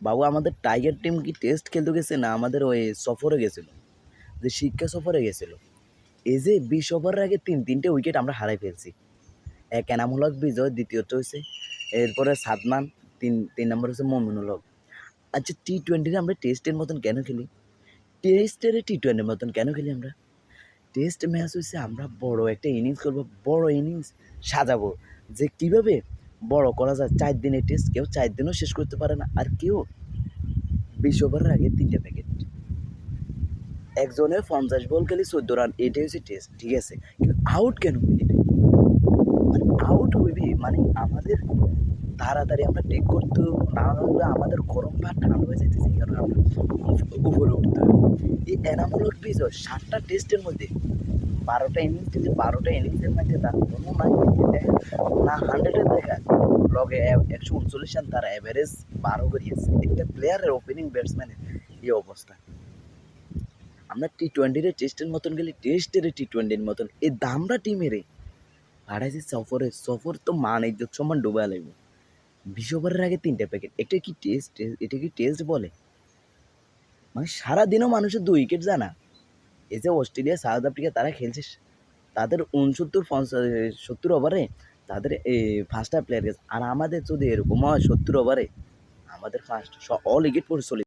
বাবু আমাদের tiger team কি test খেলতে গেছে না আমাদের ওই সফরে গেছিল, যে শিক্ষা সফরে গেছিল। এই যে 20 ওভারের আগে তিনটে উইকেট আমরা হারাই ফেলছি। এক এনামুল হক বিজয়, দ্বিতীয়ত হচ্ছে এরপরে সাদমান, তিন নম্বর হচ্ছে মমিনুল হক। আচ্ছা টি-20 আমরা টেস্টের মতন কেন খেলি? টেস্টের টি-20 মতন কেন খেলি আমরা? টেস্ট ম্যাচ হচ্ছে আমরা বড় একটা ইনিংস করবো, বড় ইনিংস সাজাবো, যে কীভাবে বড় করা যায়। 4 দিনের টেস্ট কেউ 4 দিনও শেষ করতে পারে না, আর কেউ 20 ওভারের আগে 3টে প্যাকেট। একজনে 50 বল খেলে 14 রান, এটাই হচ্ছে টেস্ট, ঠিক আছে। কিন্তু আউট কেন হইলি? মানে আউট হইবি মানে আমাদের তাড়াতাড়ি আমরা টেক করতে না হলে আমাদের গরম ভাত ঠান্ডা হয়ে যাইতেছে, এই কারণে আমরা উপরে উঠতে হবে। এই এনামূলক বিজয় 7টা টেস্টের মধ্যে 12টা ইনিংস খেলে 12টা ইনিংসের মধ্যে তার কোনো না দেখা না 100-এর দেখা লগে 139 রান তার অ্যাভারেজ 12 করিয়েছে। একটা প্লেয়ারের ওপেনিং ব্যাটসম্যানের এই অবস্থা। আমরা টি-20 টেস্টের মতন গেলে টেস্টের টি-20 মতন এই দামরা টিমেরে পাঠাইছে সফর তো মান ইজ্জত সম্মান ডুবাই লাগবে। 20 ওভারের আগে 3টে প্যাকেট, এটা কি টেস্ট? এটা কি টেস্ট বলে? মানে সারাদিনও মানুষের 2 উইকেট যায় না। এই যে অস্ট্রেলিয়া, সাউথ আফ্রিকা তারা খেলছে, তাদের 69-70 ওভারে তাদের 5টা প্লেয়ার গেছে। আর আমাদের যদি এরকম হয় 70 ওভারে আমাদের ফার্স্ট অল উইকেট পড়ে চলে